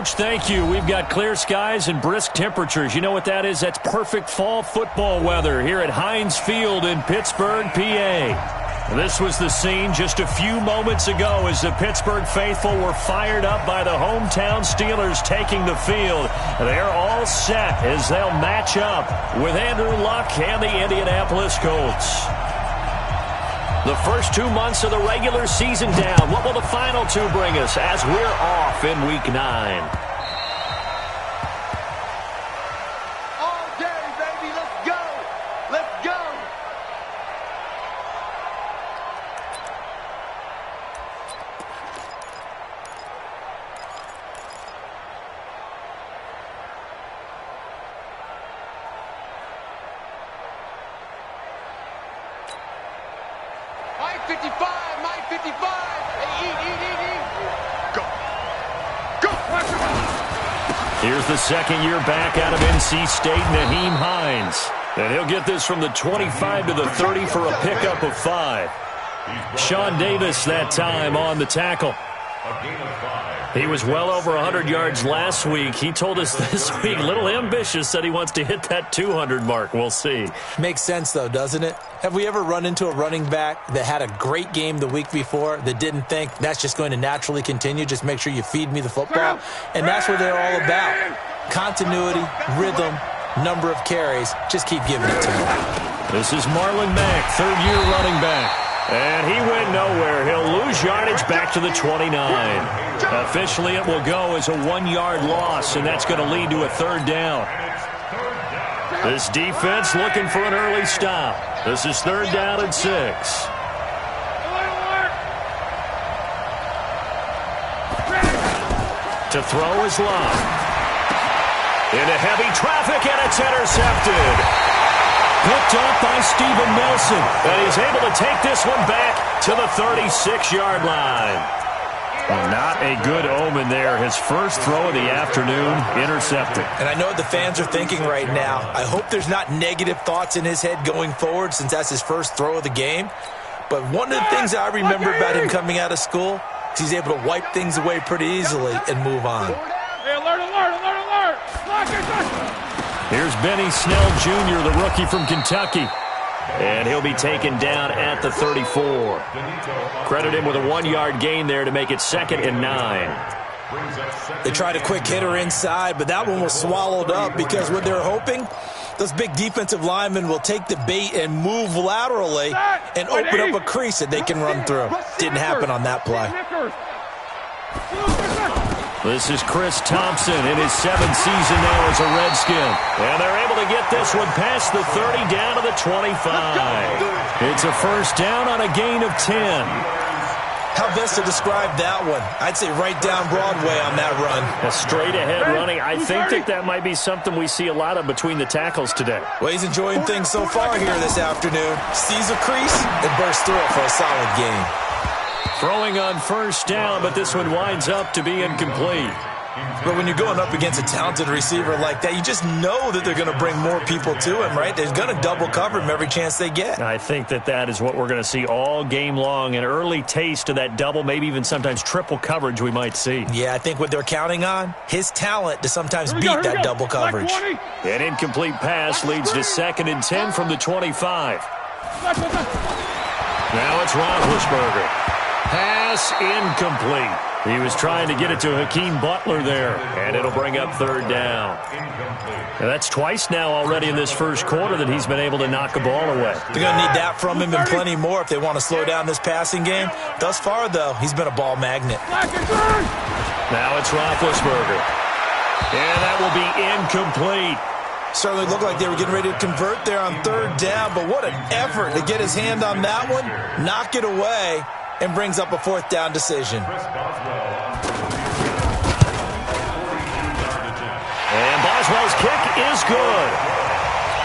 Coach, thank you. We've got clear skies and brisk temperatures. You know what that is? That's perfect fall football weather here at Heinz Field in Pittsburgh, PA. This was the scene just a few moments ago as the Pittsburgh faithful were fired up by the hometown Steelers taking the field. They're all set as they'll match up with Andrew Luck and the Indianapolis Colts. The first 2 months of the regular season down. What will the final two bring us as we're off in Week 9? All day, baby. Let's go. Let's go. Mike 55, Mike 55. Hey, eat. Go. Go. Here's the second-year back out of NC State, Nyheim Hines. And he'll get this from the 25 to the 30 for a pickup of 5. Sean Davis that time on the tackle. He was well over 100 yards last week. He told us this week, a little ambitious, said he wants to hit that 200 mark. We'll see. Makes sense, though, doesn't it? Have we ever run into a running back that had a great game the week before that didn't think that's just going to naturally continue? Just make sure you feed me the football. And that's what they're all about. Continuity, rhythm, number of carries. Just keep giving it to him. This is Marlon Mack, third-year running back. And he went nowhere. He'll lose yardage back to the 29. Officially, it will go as a 1-yard loss, and that's going to lead to a third down. This defense looking for an early stop. This is third down and 6. To throw is Love. Into heavy traffic, and it's intercepted. Picked up by Steven Nelson, and he's able to take this one back to the 36-yard line. Well, not a good omen there. His first throw of the afternoon, intercepted. And I know what the fans are thinking right now. I hope there's not negative thoughts in his head going forward since that's his first throw of the game. But one of the things I remember about him coming out of school is he's able to wipe things away pretty easily and move on. Hey, alert. Here's Benny Snell Jr., the rookie from Kentucky. And he'll be taken down at the 34. Credit him with a 1-yard gain there to make it 2nd and 9. They tried a quick hitter inside, but that one was swallowed up because what they're hoping, those big defensive linemen will take the bait and move laterally and open up a crease that they can run through. Didn't happen on that play. This is Chris Thompson in his 7th season now as a Redskin. And they're able to get this one past the 30 down to the 25. It's a first down on a gain of 10. How best to describe that one? I'd say right down Broadway on that run. A straight-ahead running. I think that might be something we see a lot of between the tackles today. Well, he's enjoying things so far here this afternoon. Sees a crease and bursts through it for a solid gain. Throwing on first down, but this one winds up to be incomplete. But when you're going up against a talented receiver like that, you just know that they're going to bring more people to him, right? They're going to double cover him every chance they get. I think that is what we're going to see all game long, an early taste of that double, maybe even sometimes triple coverage we might see. Yeah, I think what they're counting on, his talent to sometimes beat that double coverage. An incomplete pass leads to 2nd and 10 from the 25. Now it's Roethlisberger. Pass incomplete. He was trying to get it to Hakeem Butler there, and it'll bring up third down. And that's twice now already in this first quarter that he's been able to knock a ball away. They're going to need that from him and plenty more if they want to slow down this passing game. Thus far, though, he's been a ball magnet. Now it's Roethlisberger. And that will be incomplete. Certainly looked like they were getting ready to convert there on third down, but what an effort to get his hand on that one, knock it away, and brings up a 4th down decision. And Boswell's kick is good.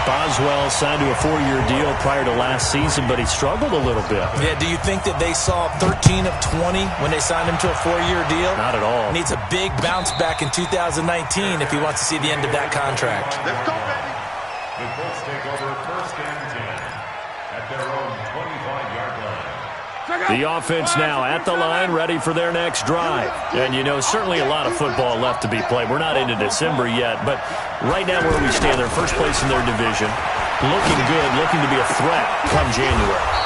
Boswell signed to a 4-year deal prior to last season, but he struggled a little bit. Yeah, do you think that they saw 13 of 20 when they signed him to a 4-year deal? Not at all. Needs a big bounce back in 2019 if he wants to see the end of that contract. Let's go, baby. The Colts take over 1st and 10 at their own 25-yard line. The offense now at the line, ready for their next drive. And, you know, certainly a lot of football left to be played. We're not into December yet, but right now where we stand, they're first place in their division, looking good, looking to be a threat come January.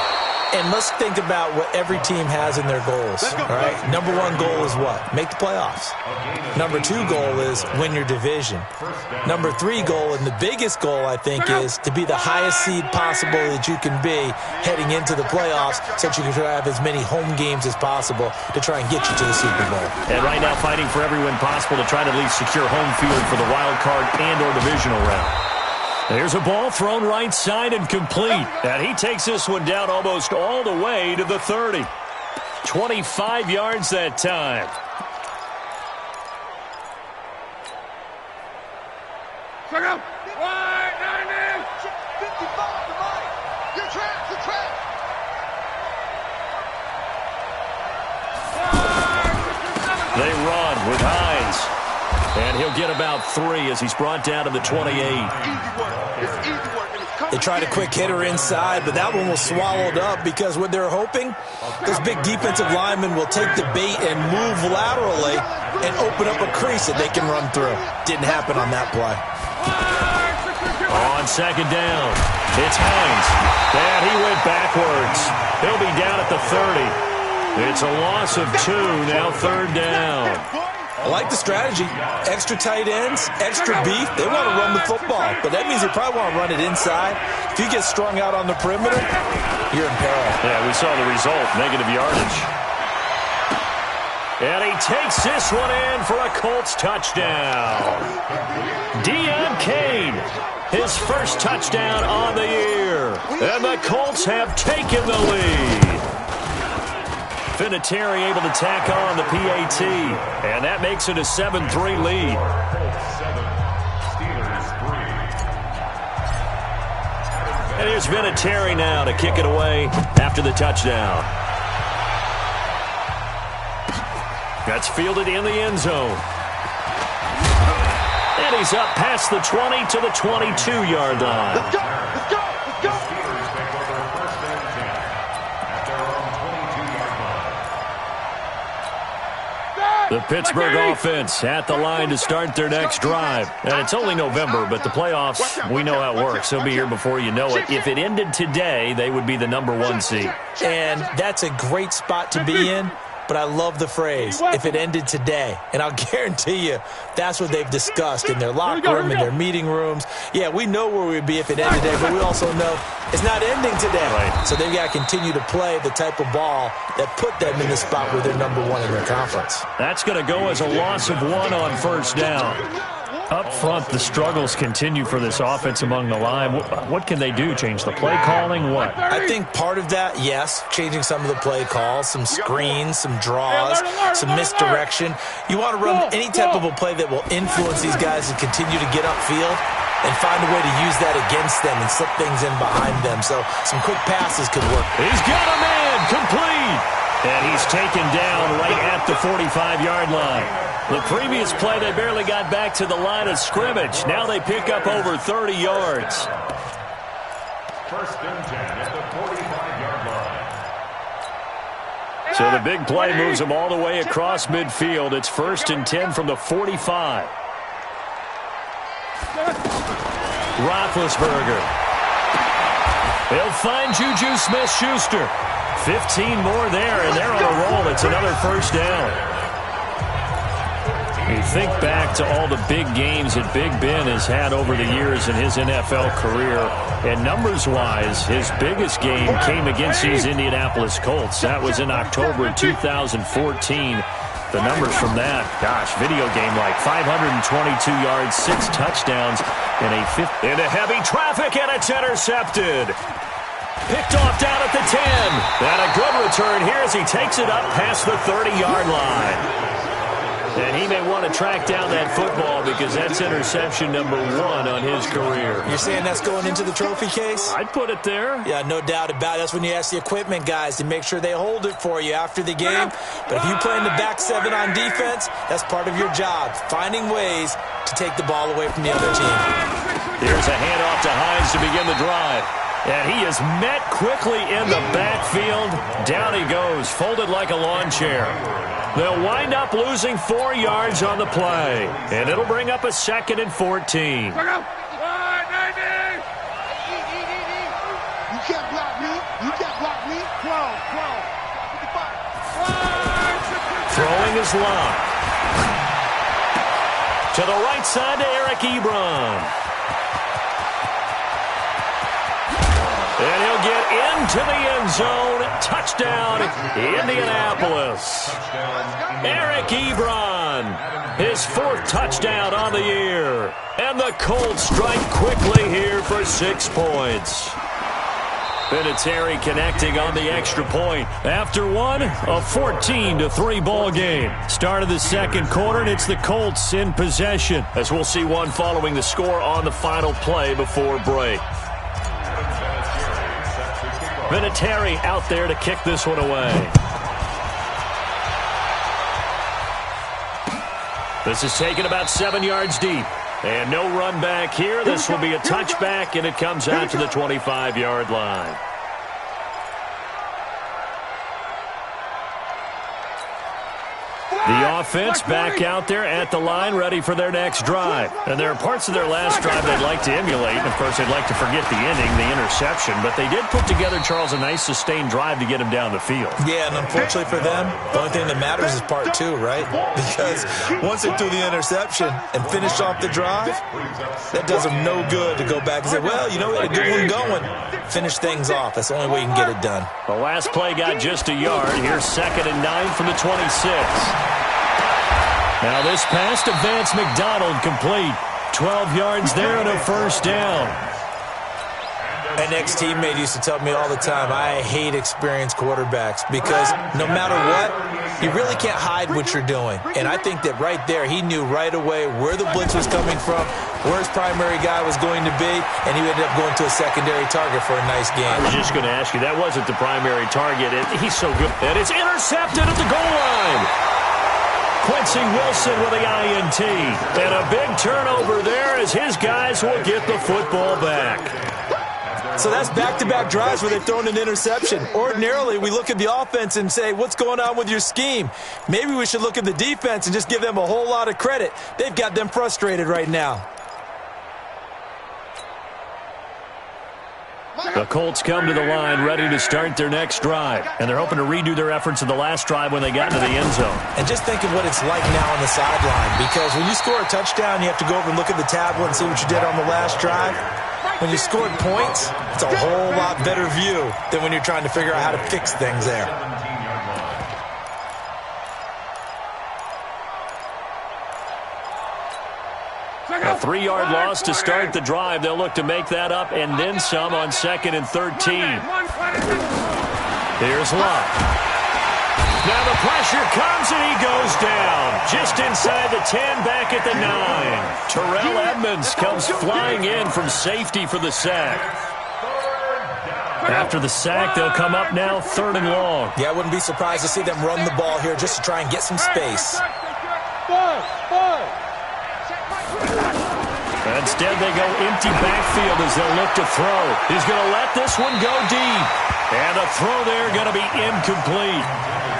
And let's think about what every team has in their goals, all right? Number one goal is what? Make the playoffs. Number two goal is win your division. Number three goal, and the biggest goal, I think, is to be the highest seed possible that you can be heading into the playoffs so that you can try to have as many home games as possible to try and get you to the Super Bowl. And right now fighting for every win possible to try to at least secure home field for the wild card and or divisional round. There's a ball thrown right side and complete. And he takes this one down almost all the way to the 30. 25 yards that time. Check out. 55 to Mike. You're trapped. You're trapped. They run with Hines. And he'll get about 3 as he's brought down to the 28. Easy work. It's easy work. And it's coming. They tried a quick hitter inside, but that one was swallowed up because what they're hoping, those big defensive linemen will take the bait and move laterally and open up a crease that they can run through. Didn't happen on that play. On second down, it's Hines. And he went backwards. He'll be down at the 30. It's a loss of 2, now third down. I like the strategy. Extra tight ends, extra beef. They want to run the football, but that means they probably want to run it inside. If you get strung out on the perimeter, you're in peril. Yeah, we saw the result, negative yardage. And he takes this one in for a Colts touchdown. Deon Cain, his first touchdown on the year. And the Colts have taken the lead. Vinatieri able to tack on the PAT, and that makes it a 7-3 lead. And here's Vinatieri now to kick it away after the touchdown. That's fielded in the end zone. And he's up past the 20 to the 22-yard line. Let's go. Let's go. Let's go. The Pittsburgh offense at the line to start their next drive. And it's only November, but the playoffs, we know how it works. They'll be here before you know it. If it ended today, they would be the number 1 seed. And that's a great spot to be in. But I love the phrase, if it ended today. And I'll guarantee you, that's what they've discussed in their locker room, in their meeting rooms. Yeah, we know where we'd be if it ended today, but we also know it's not ending today. Right. So they've got to continue to play the type of ball that put them in the spot where they're number 1 in their conference. That's going to go as a loss of 1 on first down. Up front, the struggles continue for this offense among the line. What can they do? Change the play calling? What? I think part of that, yes, changing some of the play calls, some screens, some draws, some misdirection. You want to run any type of a play that will influence these guys to continue to get upfield and find a way to use that against them and slip things in behind them. So some quick passes could work. He's got a man, complete. And he's taken down right at the 45-yard line. The previous play, they barely got back to the line of scrimmage. Now they pick up over 30 yards. First and 10 at the 45-yard line. So the big play moves them all the way across midfield. It's first and 10 from the 45. Roethlisberger. He'll find Juju Smith-Schuster. 15 more there, and they're on a roll. It's another first down. You think back to all the big games that Big Ben has had over the years in his NFL career, and numbers-wise, his biggest game came against these Indianapolis Colts. That was in October 2014. The numbers from that, gosh, video game like 522 yards, 6 touchdowns, and into heavy traffic, and it's intercepted. Picked off down at the 10. And a good return here as he takes it up past the 30-yard line. And he may want to track down that football because that's interception number 1 on his career. You're saying that's going into the trophy case? I'd put it there. Yeah, no doubt about it. That's when you ask the equipment guys to make sure they hold it for you after the game. But if you play in the back 7 on defense, that's part of your job, finding ways to take the ball away from the other team. Here's a handoff to Hines to begin the drive. And he is met quickly in the backfield. Down he goes, folded like a lawn chair. They'll wind up losing 4 yards on the play. And it'll bring up a 2nd and 14. You can't block me. You can't block me. 12. 55. Throwing is Locke. To the right side to Eric Ebron. And he'll get into the end zone. Touchdown, Indianapolis. Eric Ebron, his 4th touchdown on the year. And the Colts strike quickly here for 6 points. Vinatieri connecting on the extra point. After one, a 14-3 ball game. Start of the 2nd quarter, and it's the Colts in possession, as we'll see one following the score on the final play before break. Vinatieri out there to kick this one away. This is taken about 7 yards deep. And no run back here. This will be a touchback, and it comes out to the 25-yard line. The offense back out there at the line, ready for their next drive. And there are parts of their last drive they'd like to emulate. And, of course, they'd like to forget the ending, the interception. But they did put together, Charles, a nice sustained drive to get him down the field. Yeah, and unfortunately for them, the only thing that matters is part 2, right? Because once they threw the interception and finished off the drive, that does them no good to go back and say, well, you know, we had a good one going. Finish things off. That's the only way you can get it done. The last play got just a yard. Here's 2nd and 9 from the 26. Now this pass to Vance McDonald complete. 12 yards there and a 1st down. An ex-teammate used to tell me all the time, I hate experienced quarterbacks because no matter what, you really can't hide what you're doing. And I think that right there, he knew right away where the blitz was coming from, where his primary guy was going to be, and he ended up going to a secondary target for a nice game. I was just going to ask you, that wasn't the primary target. He's so good. And it's intercepted at the goal line. Quincy Wilson with the INT. And a big turnover there as his guys will get the football back. So that's back-to-back drives where they've thrown an interception. Ordinarily, we look at the offense and say, what's going on with your scheme? Maybe we should look at the defense and just give them a whole lot of credit. They've got them frustrated right now. The Colts come to the line ready to start their next drive. And they're hoping to redo their efforts of the last drive when they got into the end zone. And just think of what it's like now on the sideline. Because when you score a touchdown, you have to go over and look at the tablet and see what you did on the last drive. When you scored points, it's a whole lot better view than when you're trying to figure out how to fix things there. A 3-yard loss to start the drive. They'll look to make that up and then some on 2nd and 13. Here's Locke. Now the pressure comes and he goes down. Just inside the 10, back at the 9. Terrell Edmonds comes flying in from safety for the sack. After the sack, they'll come up now 3rd and long. Yeah, I wouldn't be surprised to see them run the ball here just to try and get some space. Instead, they go empty backfield as they'll look to throw. He's going to let this one go deep. And the throw there going to be incomplete.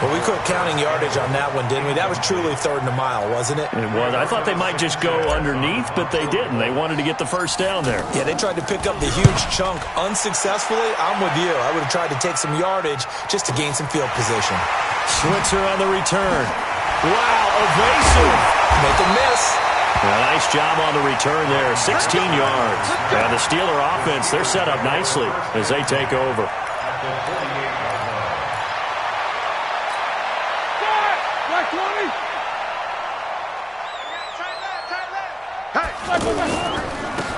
Well, we quit counting yardage on that one, didn't we? That was truly 3rd and a mile, wasn't it? It was. I thought they might just go underneath, but they didn't. They wanted to get the 1st down there. Yeah, they tried to pick up the huge chunk unsuccessfully. I'm with you. I would have tried to take some yardage just to gain some field position. Switzer on the return. Wow, evasive. Make a miss. Nice job on the return there, 16 yards. And the Steeler offense, they're set up nicely as they take over.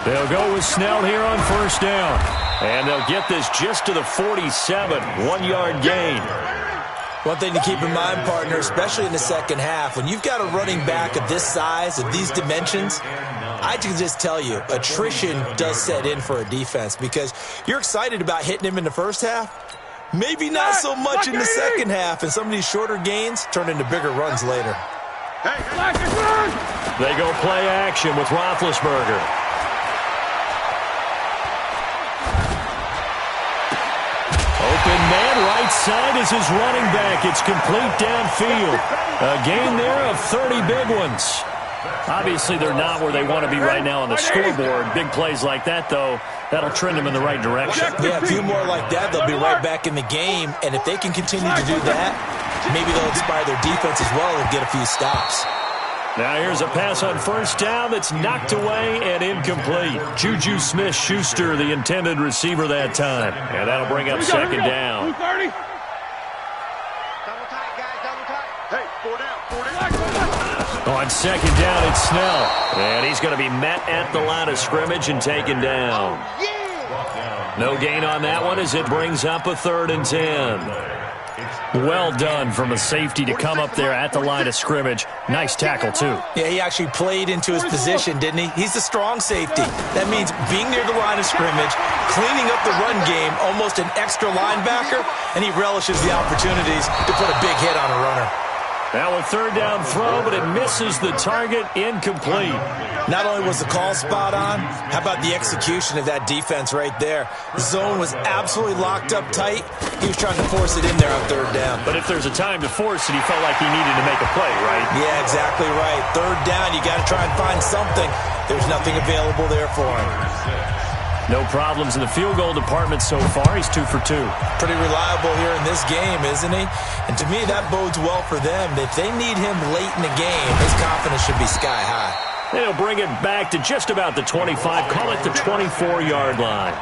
They'll go with Snell here on 1st down. And they'll get this just to the 47, 1-yard gain. One thing to keep in mind, partner, especially in the second half, when you've got a running back of this size, of these dimensions, I can just tell you, attrition does set in for a defense because you're excited about hitting him in the first half. Maybe not so much in the second half, and some of these shorter gains turn into bigger runs later. They go play action with Roethlisberger. right side is his running back. It's complete downfield. A gain there of 30 big ones. Obviously, they're not where they want to be right now on the scoreboard. Big plays like that, though, that'll trend them in the right direction. Yeah, a few more like that, they'll be right back in the game. And if they can continue to do that, maybe they'll inspire their defense as well and get a few stops. Now here's a pass on first down that's knocked away and incomplete. Juju Smith-Schuster, the intended receiver that time. And that'll bring up second down. Double tight, guys, double tight. Hey, 4 down. On second down, it's Snell. And he's going to be met at the line of scrimmage and taken down. No gain on that one as it brings up a 3rd and 10. Well done from a safety to come up there at the line of scrimmage. Nice tackle, too. Yeah, he actually played into his position, didn't he? He's the strong safety. That means being near the line of scrimmage, cleaning up the run game, almost an extra linebacker, and he relishes the opportunities to put a big hit on a runner. Now a 3rd down throw, but it misses the target, incomplete. Not only was the call spot on, how about the execution of that defense right there? The zone was absolutely locked up tight. He was trying to force it in there on 3rd down. But if there's a time to force it, he felt like he needed to make a play, right? Yeah, exactly right. 3rd down, you got to try and find something. There's nothing available there for him. No problems in the field goal department so far. He's 2 for 2. Pretty reliable here in this game, isn't he? And to me, that bodes well for them. If they need him late in the game, his confidence should be sky high. And he'll bring it back to just about the 25. Call it the 24-yard line.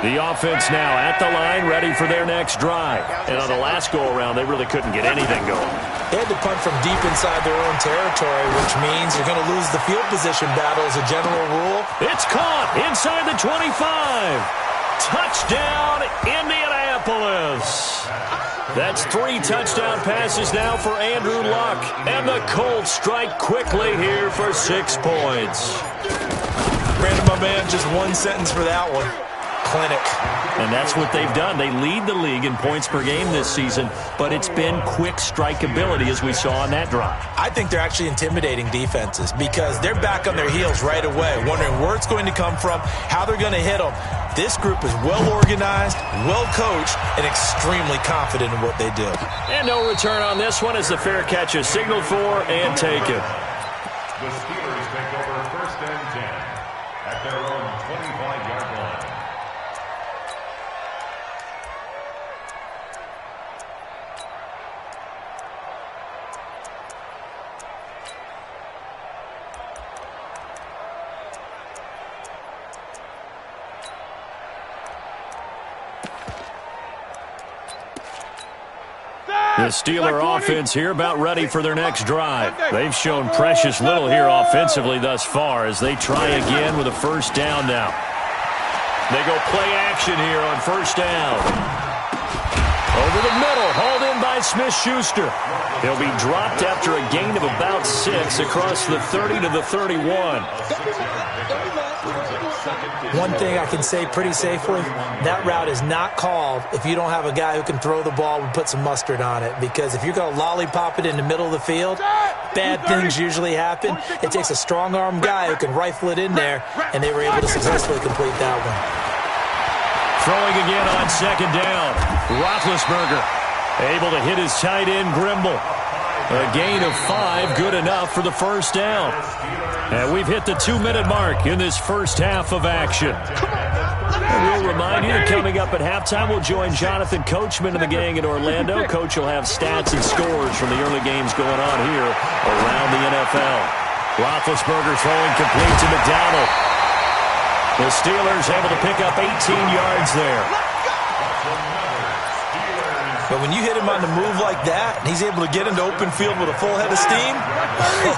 The offense now at the line, ready for their next drive. And on the last go-around, they really couldn't get anything going. They had to punt from deep inside their own territory, which means you're going to lose the field position battle as a general rule. It's caught inside the 25. Touchdown, Indianapolis. That's 3 touchdown passes now for Andrew Luck. And the Colts strike quickly here for 6 points. Brandon, my man, just one sentence for that one. Clinic. And that's what they've done. They lead the league in points per game this season, but it's been quick strikeability as we saw on that drive. I think they're actually intimidating defenses because they're back on their heels right away, wondering where it's going to come from, how they're going to hit them. This group is well organized, well coached, and extremely confident in what they do. And no return on this one as the fair catch is signaled for and taken. The Steelers take over 1st and 10 at their own 25-yard line. The Steeler offense here about ready for their next drive. They've shown precious little here offensively thus far as they try again with a 1st down now. They go play action here on 1st down. Over the middle, hauled in by Smith-Schuster. He'll be dropped after a gain of about 6 across the 30 to the 31. One thing I can say pretty safely, that route is not called if you don't have a guy who can throw the ball and put some mustard on it. Because if you're going to lollipop it in the middle of the field, bad things usually happen. It takes a strong-arm guy who can rifle it in there, and they were able to successfully complete that one. Throwing again on 2nd down. Roethlisberger able to hit his tight end, Grimble. A gain of 5, good enough for the 1st down. And we've hit the 2-minute mark in this first half of action. And we'll remind you that coming up at halftime, we'll join Jonathan Coachman and the gang in Orlando. Coach will have stats and scores from the early games going on here around the NFL. Roethlisberger throwing complete to McDonald. The Steelers able to pick up 18 yards there. But when you hit him on the move like that, and he's able to get into open field with a full head of steam,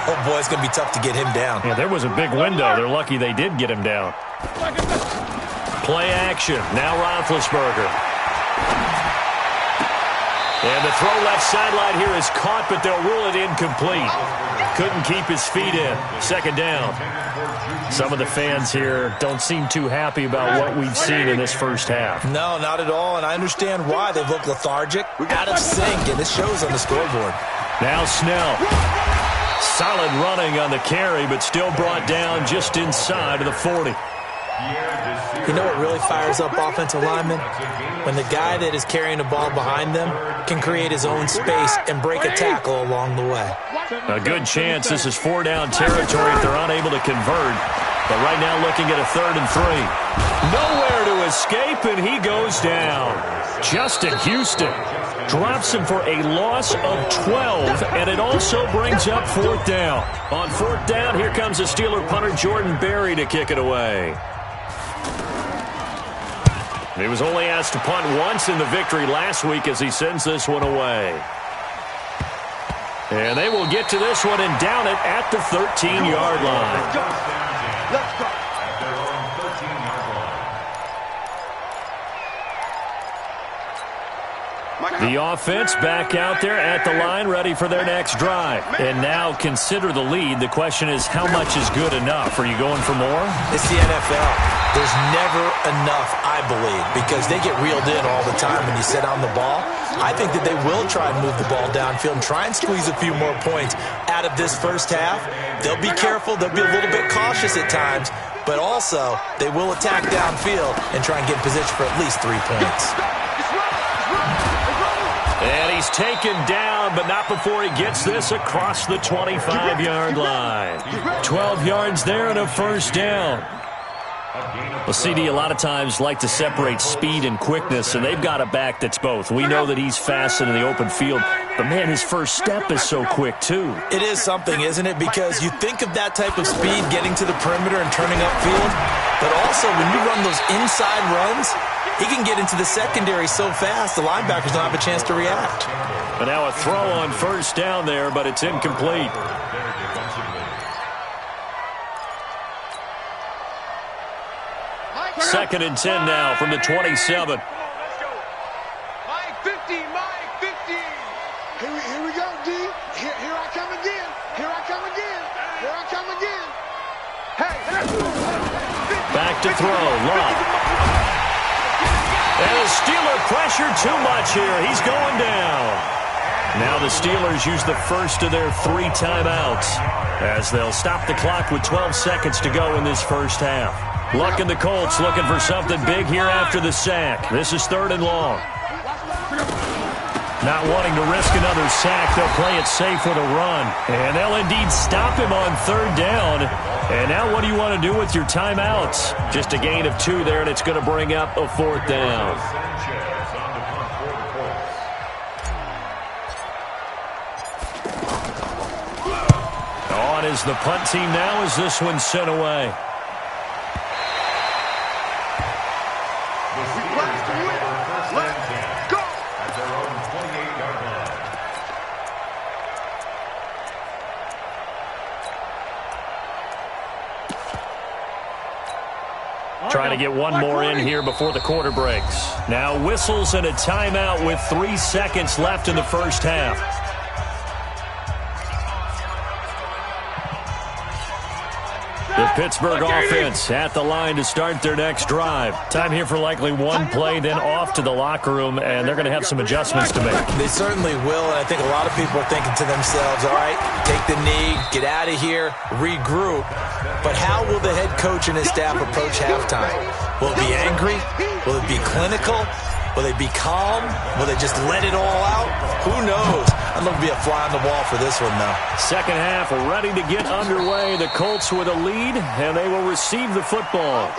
oh boy, it's going to be tough to get him down. Yeah, there was a big window. They're lucky they did get him down. Play action. Now Roethlisberger. And the throw left sideline here is caught, but they'll rule it incomplete. Couldn't keep his feet in. 2nd down. Some of the fans here don't seem too happy about what we've seen in this first half. No, not at all, and I understand why. They've looked lethargic, out of sync, and this shows on the scoreboard. Now Snell. Solid running on the carry, but still brought down just inside of the 40. You know what really fires up offensive linemen? When the guy that is carrying the ball behind them can create his own space and break a tackle along the way. A good chance this is 4-down territory if they're unable to convert. But right now looking at a 3rd and 3. Nowhere to escape, and he goes down. Justin Houston drops him for a loss of 12, and it also brings up 4th down. On 4th down, here comes the Steeler punter Jordan Berry to kick it away. He was only asked to punt once in the victory last week as he sends this one away. And they will get to this one and down it at the 13-yard line. Let's go. At their own 13-yard line. The offense back out there at the line, ready for their next drive. And now consider the lead. The question is, how much is good enough? Are you going for more? It's the NFL. There's never enough, I believe, because they get reeled in all the time when you sit on the ball. I think that they will try and move the ball downfield and try and squeeze a few more points out of this first half. They'll be careful. They'll be a little bit cautious at times, but also they will attack downfield and try and get in position for at least 3 points. And he's taken down, but not before he gets this across the 25-yard line. 12 yards there and a 1st down. Well, CD, a lot of times like to separate speed and quickness, and they've got a back that's both. We know that he's fast in the open field, but, man, his first step is so quick, too. It is something, isn't it? Because you think of that type of speed getting to the perimeter and turning upfield, but also when you run those inside runs, he can get into the secondary so fast the linebackers don't have a chance to react. But now a throw on 1st down there, but it's incomplete. 2nd and 10 now from the 27. Let's go. Mike 50, Mike 50. Here we go, D. Here I come again. Here I come again. Here I come again. Hey. Back to throw. Love. And the Steeler pressure too much here. He's going down. Now the Steelers use the first of their 3 timeouts as they'll stop the clock with 12 seconds to go in this first half. Luck and the Colts looking for something big here after the sack. This is 3rd and long. Not wanting to risk another sack, they'll play it safe with a run. And they'll indeed stop him on 3rd down. And now what do you want to do with your timeouts? Just a gain of 2 there, and it's going to bring up a 4th down. On is the punt team now as this one's sent away. Trying to get one more in here before the quarter breaks. Now whistles and a timeout with 3 seconds left in the first half. The Pittsburgh offense at the line to start their next drive. Time here for likely one play, then off to the locker room, and they're going to have some adjustments to make. They certainly will, and I think a lot of people are thinking to themselves, all right, take the knee, get out of here, regroup. But how will the head coach and his staff approach halftime? Will it be angry? Will it be clinical? Will they be calm? Will they just let it all out? Who knows? I'd love to be a fly on the wall for this one, though. Second half ready to get underway. The Colts with a lead, and they will receive the football.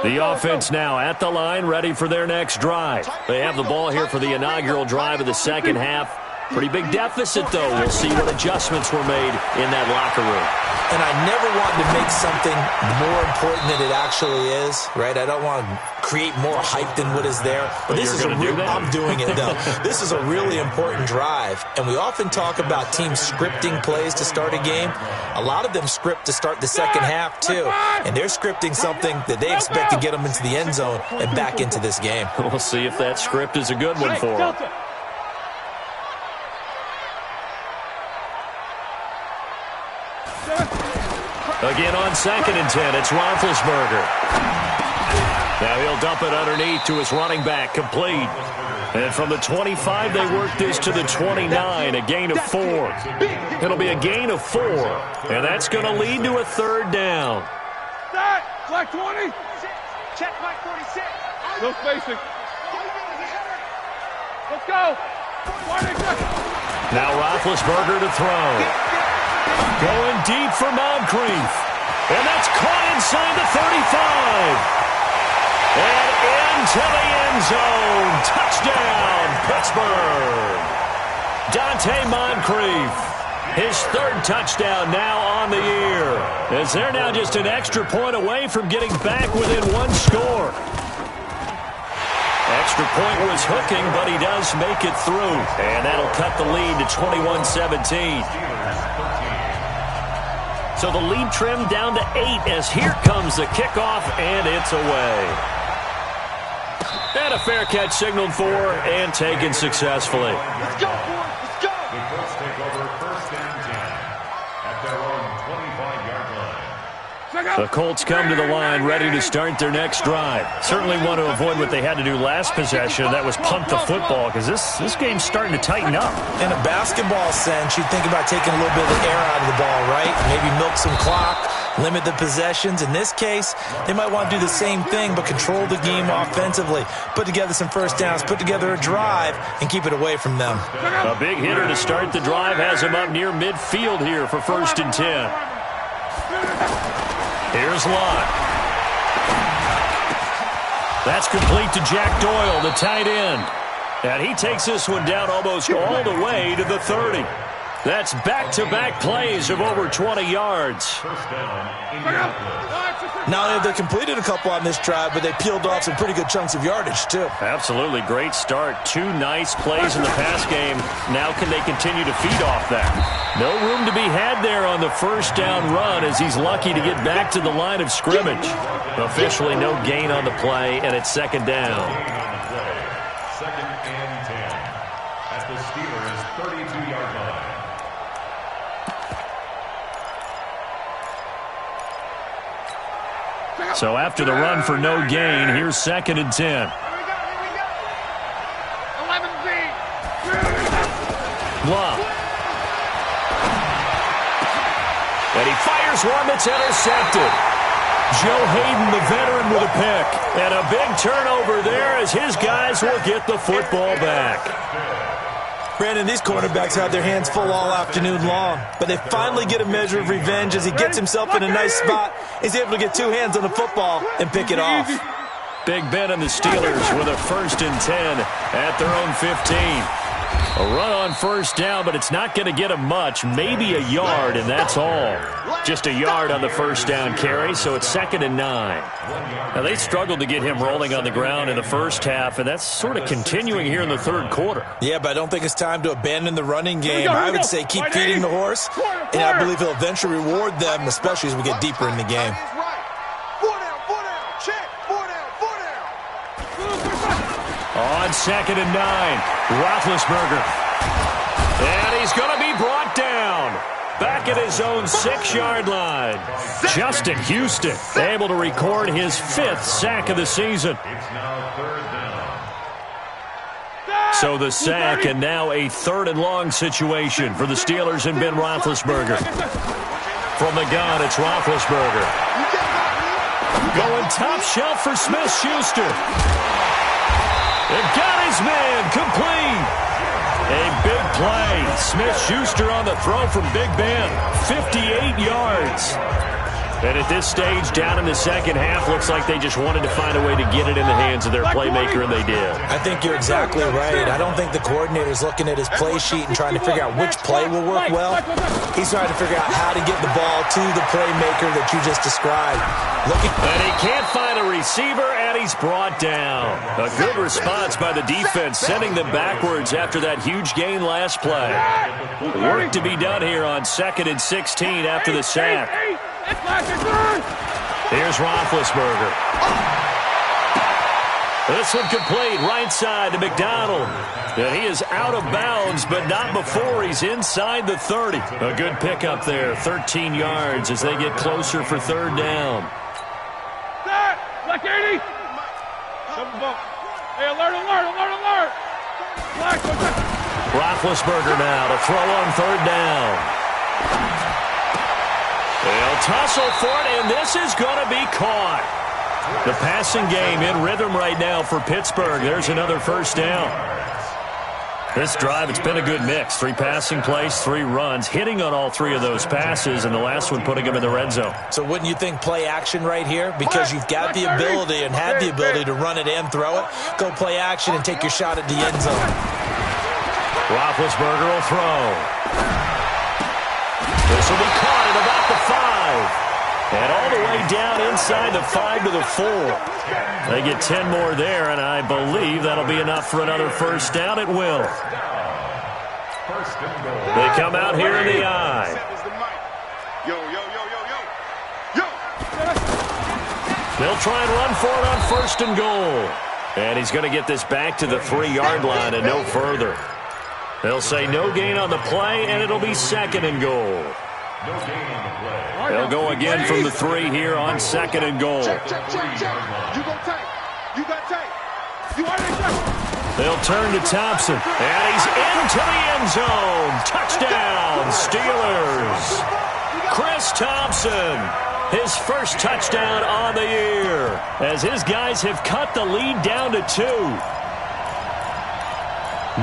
The offense now at the line, ready for their next drive. They have the ball here for the inaugural drive of the second half. Pretty big deficit, though. We'll see what adjustments were made in that locker room. And I never want to make something more important than it actually is, right? I don't want to create more hype than what is there. But this is I'm doing it, though. This is a really important drive. And we often talk about teams scripting plays to start a game. A lot of them script to start the second half, too. And they're scripting something that they expect to get them into the end zone and back into this game. We'll see if that script is a good one for them. Again on 2nd and 10, it's Roethlisberger. Now he'll dump it underneath to his running back, complete. And from the 25, they work this to the 29, a gain of 4. It'll be a gain of 4, and that's going to lead to a third down. Flag 20. Check Mike 46. No spacing. Let's go. Now Roethlisberger to throw. Going deep for Moncrief. And that's caught inside the 35. And into the end zone. Touchdown, Pittsburgh. Dante Moncrief. His third touchdown now on the year. As they're now just an extra point away from getting back within one score. Extra point was hooking, but he does make it through. And that'll cut the lead to 21-17. So the lead trimmed down to 8 as here comes the kickoff, and it's away. And a fair catch signaled for and taken successfully. Let's go, boys. Let's go. The Colts take over first and 10 at their own 25-yard line. The Colts come to the line ready to start their next drive. Certainly want to avoid what they had to do last possession. That was punt the football because this game's starting to tighten up. In a basketball sense, you think about taking a little bit of the air out of the ball, right? Maybe milk some clock, limit the possessions. In this case, they might want to do the same thing but control the game offensively. Put together some first downs, put together a drive, and keep it away from them. A big hitter to start the drive has him up near midfield here for first and 10. Here's Lott. That's complete to Jack Doyle, the tight end. And he takes this one down almost all the way to the 30. That's back-to-back plays of over 20 yards. First down, Indianapolis. Not only have they completed a couple on this drive, but they peeled off some pretty good chunks of yardage, too. Absolutely great start. 2 nice plays in the pass game. Now can they continue to feed off that? No room to be had there on the first down run as he's lucky to get back to the line of scrimmage. Officially no gain on the play, and it's second down. Second and 10 at the Steelers' 32-yard line. So after the run for no gain, here's second and 10. Here we go. 11 feet. Love. And he fires one that's intercepted. Joe Hayden, the veteran, with a pick. And a big turnover there as his guys will get the football back. Brandon, these cornerbacks had their hands full all afternoon long, but they finally get a measure of revenge as he gets himself in a nice spot. He's able to get 2 hands on the football and pick it off. Big Ben and the Steelers with a first and 10 at their own 15. A run on first down, but it's not going to get him much. Maybe a yard, and that's all. Just a yard on the first down carry, so it's second and 9. Now, they struggled to get him rolling on the ground in the first half, and that's sort of continuing here in the third quarter. Yeah, but I don't think it's time to abandon the running game. I would say keep feeding the horse, and I believe he'll eventually reward them, especially as we get deeper in the game. On second and 9, Roethlisberger. And he's going to be brought down. Back at his own 6-yard line. Justin Houston able to record his 5th sack of the season. It's now third down. So the sack and now a third and long situation for the Steelers and Ben Roethlisberger. From the gun, it's Roethlisberger. Going top shelf for Smith-Schuster. And got his man complete. A big play. Smith-Schuster on the throw from Big Ben. 58 yards. And at this stage, down in the second half, looks like they just wanted to find a way to get it in the hands of their playmaker, and they did. I think you're exactly right. I don't think the coordinator's looking at his play sheet and trying to figure out which play will work well. He's trying to figure out how to get the ball to the playmaker that you just described. And he can't find a receiver, and he's brought down. A good response by the defense, sending them backwards after that huge gain last play. Work to be done here on second and 16 after the sack. Here's Roethlisberger. This one complete, right side to McDonald. And he is out of bounds, but not before he's inside the 30. A good pickup there, 13 yards as they get closer for third down. Hey, alert, alert, alert, alert! Roethlisberger now to throw on third down. They'll tussle for it, and this is going to be caught. The passing game in rhythm right now for Pittsburgh. There's another first down. This drive, it's been a good mix. 3 passing plays, 3 runs, hitting on all 3 of those passes, and the last one putting him in the red zone. So wouldn't you think play action right here? Because you've got the ability and had the ability to run it and throw it. Go play action and take your shot at the end zone. Roethlisberger will throw. This will be caught at about the 5. And all the way down inside the 5 to the 4. They get 10 more there, and I believe that'll be enough for another first down. It will. They come out here in the eye. They'll try and run for it on first and goal. And he's going to get this back to the 3-yard line and no further. They'll say no gain on the play, and it'll be second and goal. No gain on the play. They'll go again from the 3 here on second and goal. Check. You got tape. You already checked. They'll turn to Thompson, and he's into the end zone. Touchdown, Steelers. Chris Thompson, his first touchdown on the year, as his guys have cut the lead down to 2.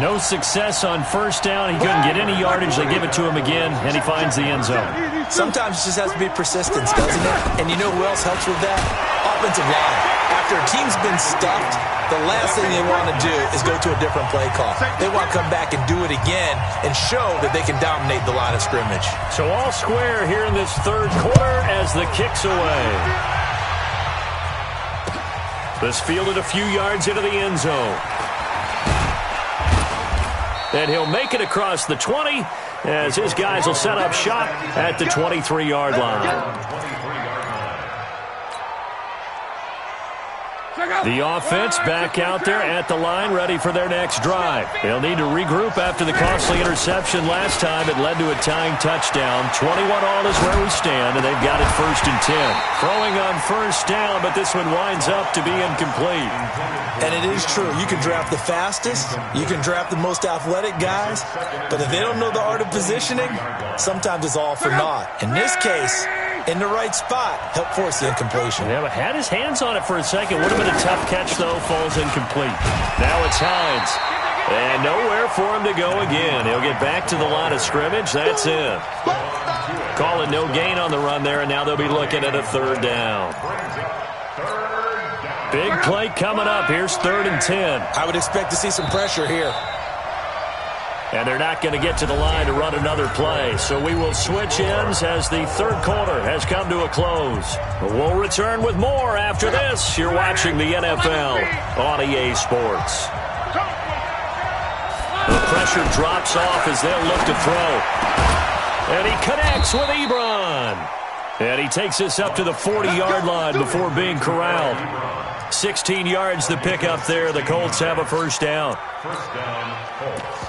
No success on first down. He couldn't get any yardage. They give it to him again, and he finds the end zone. Sometimes it just has to be persistence, doesn't it? And you know who else helps with that? Offensive line. After a team's been stuffed, the last thing they want to do is go to a different play call. They want to come back and do it again and show that they can dominate the line of scrimmage. So all square here in this third quarter as the kick's away. This fielded a few yards into the end zone. And he'll make it across the 20 as his guys will set up shop at the 23-yard line. The offense back out there at the line, ready for their next drive. They'll need to regroup after the costly interception last time. It led to a tying touchdown. 21 all is where we stand, and they've got it first and 10. Throwing on first down, but this one winds up to be incomplete. And it is true. You can draft the fastest. You can draft the most athletic guys. But if they don't know the art of positioning, sometimes it's all for naught. In this case, in the right spot, help force the incompletion. Yeah, but had his hands on it for a second. Would have been a tough catch, though. Falls incomplete. Now it's Hines. And nowhere for him to go again. He'll get back to the line of scrimmage. That's it. Calling no gain on the run there, and now they'll be looking at a third down. Big play coming up. Here's 3rd and 10. I would expect to see some pressure here. And they're not going to get to the line to run another play. So we will switch ends as the third quarter has come to a close. We'll return with more after this. You're watching the NFL on EA Sports. The pressure drops off as they'll look to throw. And he connects with Ebron. And he takes us up to the 40-yard line before being corralled. 16 yards to pick up there. The Colts have a first down. First down, Colts.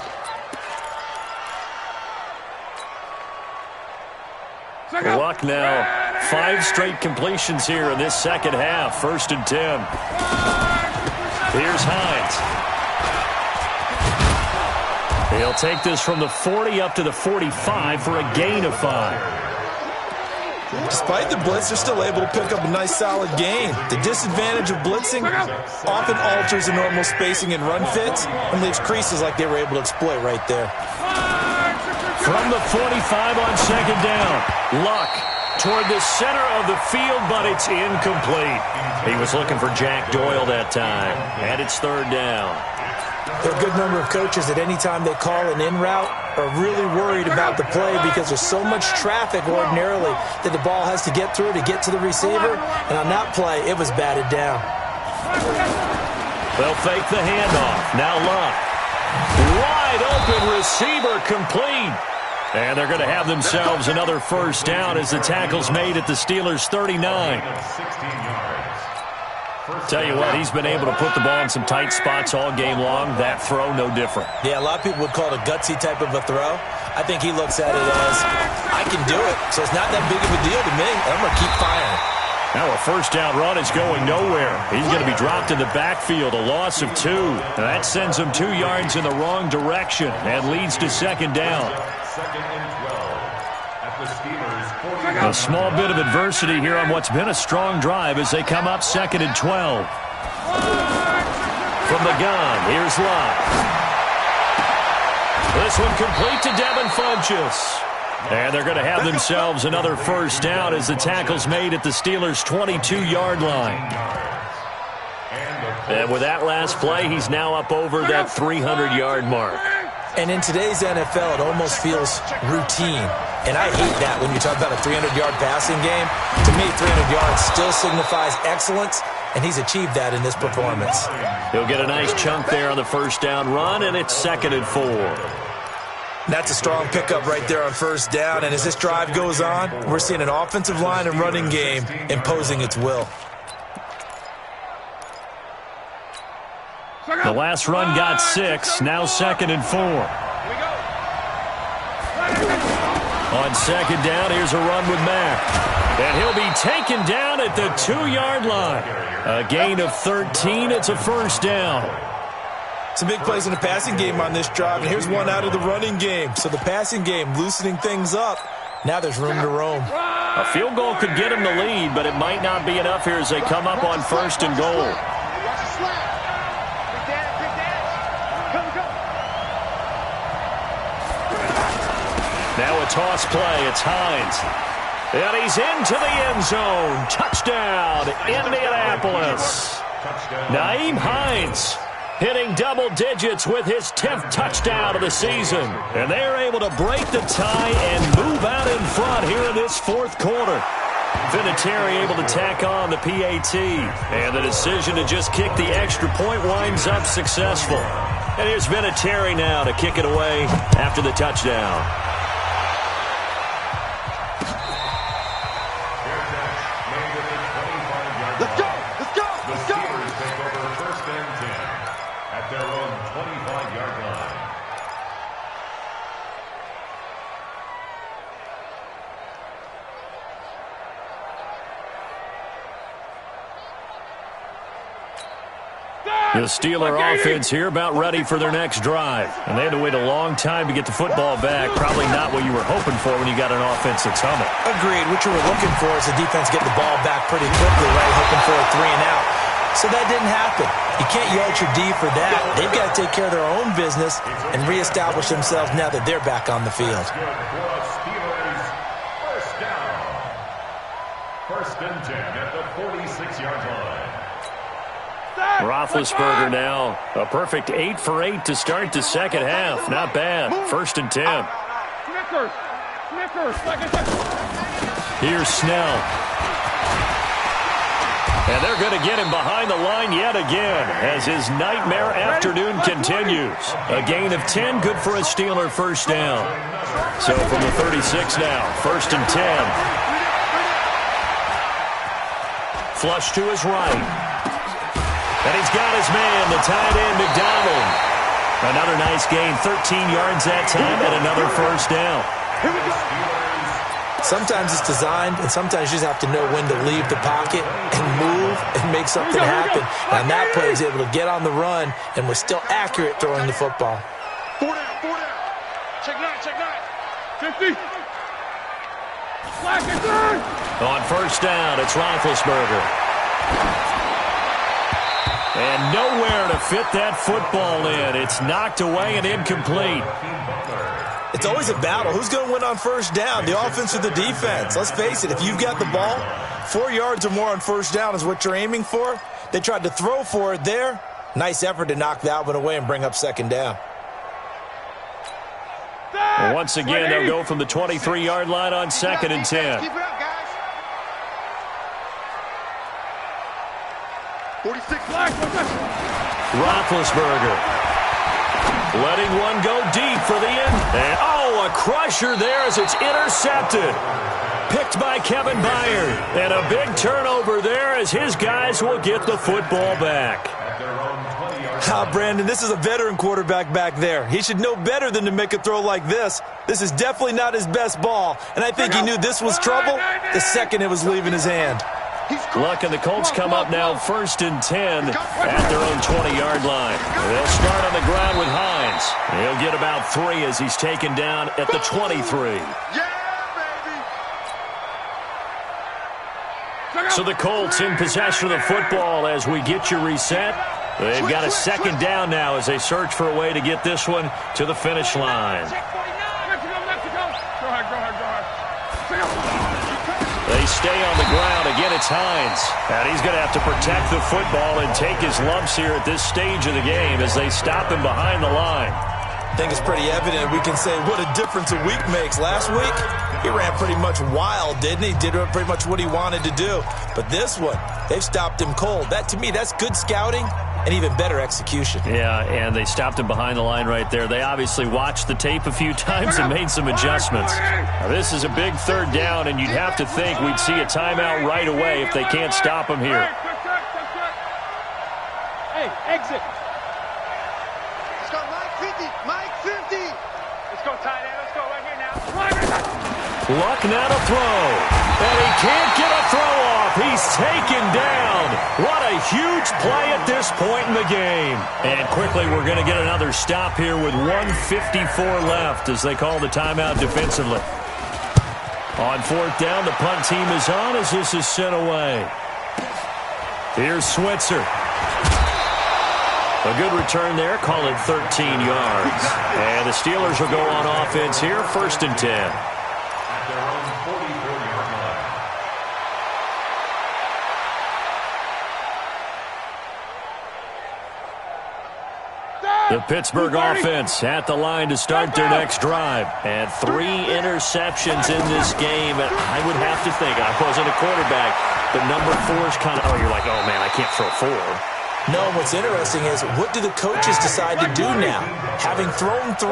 Luck now. 5 straight completions here in this second half. 1st and 10. Here's Hines. He'll take this from the 40 up to the 45 for a gain of 5. Despite the blitz, they're still able to pick up a nice, solid gain. The disadvantage of blitzing often alters the normal spacing and run fits and leaves creases like they were able to exploit right there. From the 45 on second down. Luck toward the center of the field, but it's incomplete. He was looking for Jack Doyle that time, and it's 3rd down. There are a good number of coaches at any time they call an in route are really worried about the play because there's so much traffic ordinarily that the ball has to get through to get to the receiver. And on that play, it was batted down. They'll fake the handoff. Now Luck. Wide open receiver complete. And they're going to have themselves another first down as the tackle's made at the Steelers' 39. Tell you what, he's been able to put the ball in some tight spots all game long. That throw, no different. Yeah, a lot of people would call it a gutsy type of a throw. I think he looks at it as, I can do it, so it's not that big of a deal to me. I'm going to keep firing. Now a first down run is going nowhere. He's going to be dropped in the backfield, a loss of 2. And that sends him 2 yards in the wrong direction and leads to second down. Second and 12 at the Steelers' 40. A small bit of adversity here on what's been a strong drive as they come up second and 12. From the gun, here's Love. This one complete to Devin Funchess. And they're going to have themselves another first down as the tackle's made at the Steelers' 22-yard line. And with that last play, he's now up over that 300-yard mark. And in today's NFL, it almost feels routine. And I hate that when you talk about a 300-yard passing game. To me, 300 yards still signifies excellence, and he's achieved that in this performance. He'll get a nice chunk there on the first down run, and it's second and 4. That's a strong pickup right there on first down. And as this drive goes on, we're seeing an offensive line and running game imposing its will. The last run got 6, now second and 4. On second down, here's a run with Mack. And he'll be taken down at the 2-yard line. A gain of 13, it's a first down. Some big plays in the passing game on this drive, and here's one out of the running game. So the passing game loosening things up. Now there's room to roam. A field goal could get him the lead, but it might not be enough here as they come up on first and goal. Now a toss play, it's Hines. And he's into the end zone. Touchdown, Indianapolis. Nyheim Hines hitting double digits with his 10th touchdown of the season. And they're able to break the tie and move out in front here in this fourth quarter. Vinatieri able to tack on the PAT. And the decision to just kick the extra point winds up successful. And here's Vinatieri now to kick it away after the touchdown. Let's go! Let's go! The Let's go! Steelers take over first and 10 at their own 25-yard line. The Steeler offense here about ready for their next drive. And they had to wait a long time to get the football back. Probably not what you were hoping for when you got an offense that's humming. Agreed. What you were looking for is the defense getting the ball back pretty quickly, right? Hoping for a 3-and-out. So that didn't happen. You can't yell at your D for that. They've got to take care of their own business and reestablish themselves now that they're back on the field. Steelers first down. First and 10 at the 46-yard line. Roethlisberger now, a perfect 8 for 8 to start the second half. Not bad. First and 10. Here's Snell. And they're going to get him behind the line yet again as his nightmare afternoon continues. A gain of 10, good for a Steeler first down. So from the 36 now, first and 10. Flush to his right. And he's got his man, the tight end, McDonald. Another nice gain, 13 yards that time, and another first down. Sometimes it's designed, and sometimes you just have to know when to leave the pocket and move and make something happen. And that player is able to get on the run and was still accurate throwing the football. 4 down, 4 down. Check 9, check 9. 50. On first down, it's Roethlisberger. And nowhere to fit that football in. It's knocked away and incomplete. It's always a battle. Who's going to win on first down, the offense or the defense? Let's face it, if you've got the ball, 4 yards or more on first down is what you're aiming for. They tried to throw for it there. Nice effort to knock that one away and bring up second down. Well, once again, they'll go from the 23-yard line on second and 10. Keep it up, guys. 46. Roethlisberger letting one go deep for the end. And, a crusher there as it's intercepted. Picked by Kevin Byard. And a big turnover there as his guys will get the football back. Brandon, this is a veteran quarterback back there. He should know better than to make a throw like this. This is definitely not his best ball. And I think he knew this was trouble the second it was leaving his hand. Luck and the Colts come up now 1st and 10 at their own 20-yard line. They'll start on the ground with Hines. He'll get about 3 as he's taken down at the 23. So the Colts in possession of the football as we get you reset. They've got a 2nd down now as they search for a way to get this one to the finish line. They stay on the ground. Again, it's Hines. And he's going to have to protect the football and take his lumps here at this stage of the game as they stop him behind the line. I think it's pretty evident. We can say what a difference a week makes. Last week, he ran pretty much wild, didn't he? Did pretty much what he wanted to do. But this one, they've stopped him cold. That, to me, that's good scouting and even better execution. Yeah, and they stopped him behind the line right there. They obviously watched the tape a few times and made some adjustments. Now, this is a big 3rd down, and you'd have to think we'd see a timeout right away if they can't stop him here. Hey, exit. Let's go, Mike 50. Mike 50. Let's go, tight end. Let's go right here now. Luck now to throw. And he can't get a throw off. He's taken down. What a huge play at this point in the game. And quickly, we're going to get another stop here with 1:54 left as they call the timeout defensively. On 4th down, the punt team is on as this is sent away. Here's Switzer. A good return there. Call it 13 yards. And the Steelers will go on offense here, 1st and 10. At their own 44-yard line. The Pittsburgh offense at the line to start their next drive. And 3 interceptions in this game. And I would have to think, I wasn't a quarterback, but number 4 is kind of, oh, you're like, oh, man, I can't throw 4. No, what's interesting is what do the coaches decide to do now? Having thrown 3,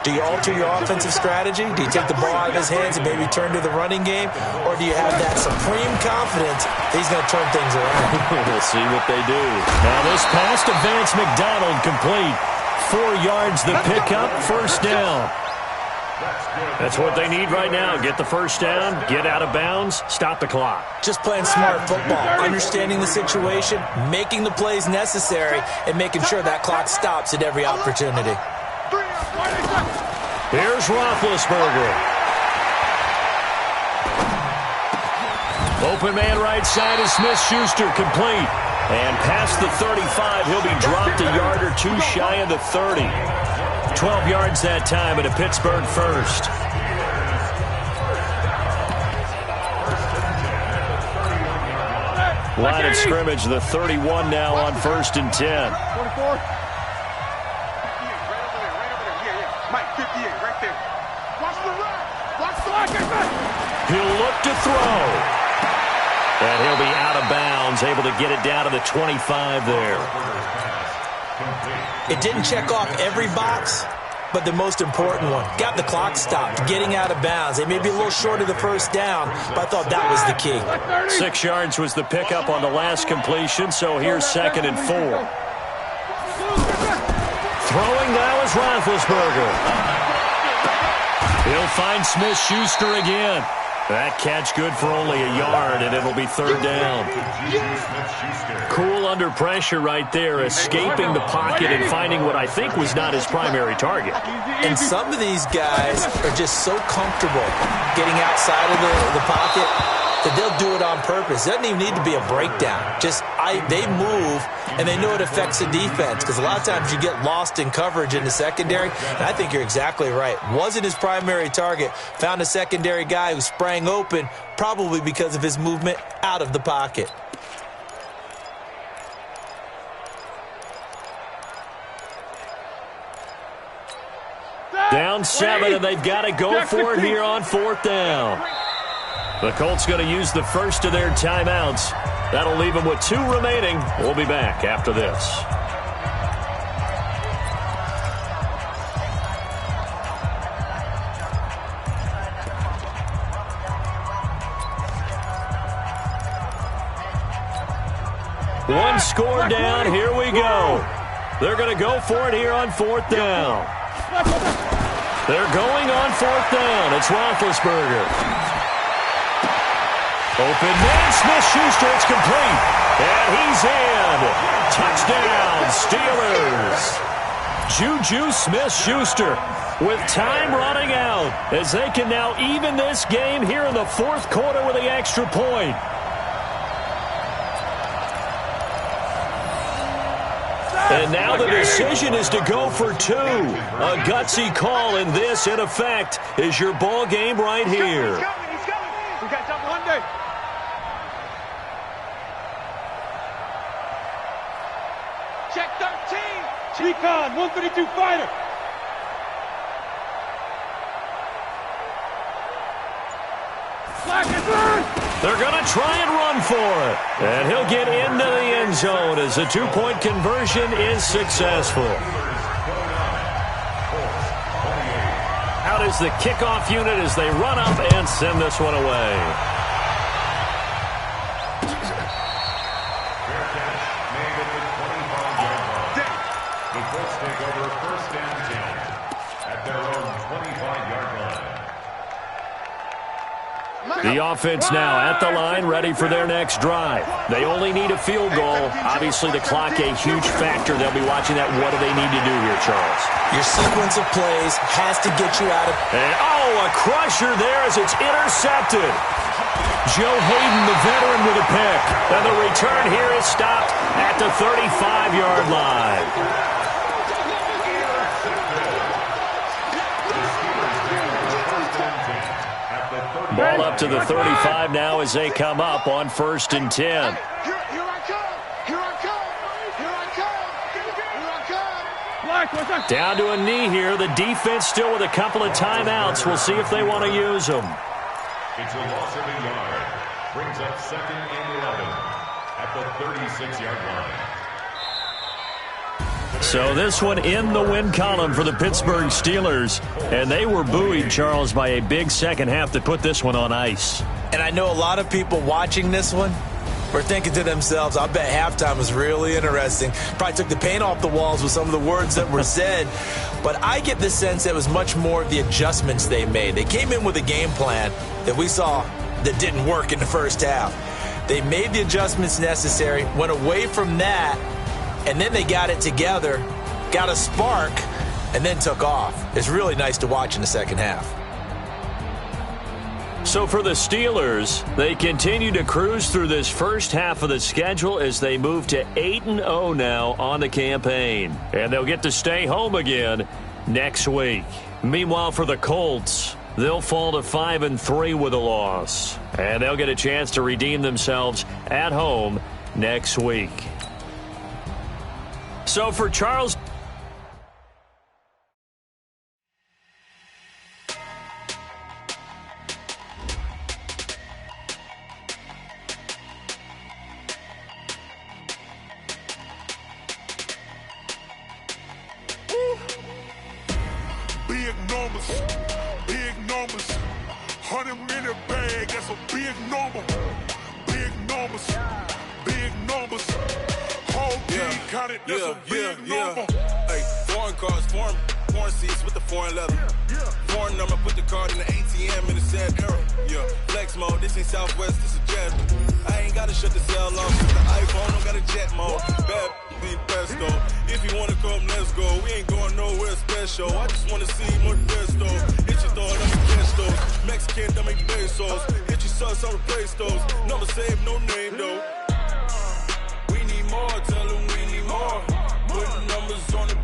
do you alter your offensive strategy? Do you take the ball out of his hands and maybe turn to the running game? Or do you have that supreme confidence that he's going to turn things around? We'll see what they do. Now this pass to Vance McDonald complete. 4 yards the pickup, 1st down. That's what they need right now. Get the 1st down, get out of bounds, stop the clock. Just playing smart football, understanding the situation, making the plays necessary, and making sure that clock stops at every opportunity. Here's Roethlisberger. Open man right side is Smith-Schuster, complete. And past the 35, he'll be dropped a yard or 2 shy of the 30. 12 yards that time at a Pittsburgh 1st. Line of scrimmage, the 31 now on 1st and 10. 24. Right over there. Mike 58, right there. Watch the run. Watch the run. He'll look to throw. And he'll be out of bounds, able to get it down to the 25 there. It didn't check off every box, but the most important one. Got the clock stopped, getting out of bounds. They may be a little short of the 1st down, but I thought that was the key. 6 yards was the pickup on the last completion, so here's 2nd and 4. Throwing now is Roethlisberger. He'll find Smith-Schuster again. That catch good for only a yard, and it'll be 3rd down. Cool under pressure right there, escaping the pocket and finding what I think was not his primary target. And some of these guys are just so comfortable getting outside of the pocket that they'll do it on purpose. It doesn't even need to be a breakdown. They move, and they know it affects the defense because a lot of times you get lost in coverage in the secondary, and I think you're exactly right. Wasn't his primary target. Found a secondary guy who sprang open, probably because of his movement out of the pocket. Down 7, and they've got to go for it here on 4th down. The Colts going to use the first of their timeouts. That'll leave them with 2 remaining. We'll be back after this. One score down. Here we go. They're going to go for it here on 4th down. They're going on 4th down. It's Roethlisberger. Open man, Smith-Schuster, it's complete. And he's in. Touchdown, Steelers. Juju Smith-Schuster with time running out as they can now even this game here in the fourth quarter with the extra point. And now the decision is to go for two. A gutsy call, and this, in effect, is your ball game right here. He's coming. We got double under. Check 13. Recon, 132 fighter. Black is first. They're going to try and run for it. And he'll get into the end zone as the two-point conversion is successful. Out is the kickoff unit as they run up and send this one away. Fair catch made at the 25-yard line. The Colts take over first and 10 at their own 25-yard line. The offense now at the line, ready for their next drive. They only need a field goal. Obviously, the clock a huge factor. They'll be watching that. What do they need to do here, Charles? Your sequence of plays has to get you out of... And, a crusher there as it's intercepted. Joe Hayden, the veteran, with a pick. And the return here is stopped at the 35-yard line. Ball up to the 35 now as they come up on 1st and 10. Here I come. Black, what's up? Down to a knee here. The defense still with a couple of timeouts. We'll see if they want to use them. It's a loss of a yard. Brings up 2nd and 11 at the 36-yard line. So this one in the win column for the Pittsburgh Steelers. And they were buoyed, Charles, by a big second half that put this one on ice. And I know a lot of people watching this one were thinking to themselves, I bet halftime was really interesting. Probably took the paint off the walls with some of the words that were said. But I get the sense it was much more of the adjustments they made. They came in with a game plan that we saw that didn't work in the first half. They made the adjustments necessary, went away from that, and then they got it together, got a spark, and then took off. It's really nice to watch in the second half. So for the Steelers, they continue to cruise through this first half of the schedule as they move to 8-0 now on the campaign. And they'll get to stay home again next week. Meanwhile, for the Colts, they'll fall to 5-3 with a loss. And they'll get a chance to redeem themselves at home next week. So for Charles... Big numbers, 100-minute bag, that's a big number. Big numbers, whole team counted, that's a big number. Hey, foreign cars, foreign seats with the foreign leather. Foreign number, put the card in the ATM in the sad era. Yeah, flex mode, this ain't Southwest, this is Jasmine. I ain't gotta shut the cell off, the iPhone don't got a jet mode. Bad be pesto. If you wanna come, let's go. We ain't going nowhere special. I just wanna see more pesto. Hit your thought, I'm a cash those. Mexican, don't make pesos. Hit your sons, I'll replace those. Number save, no name though. We need more, tell them we need more. Put numbers on the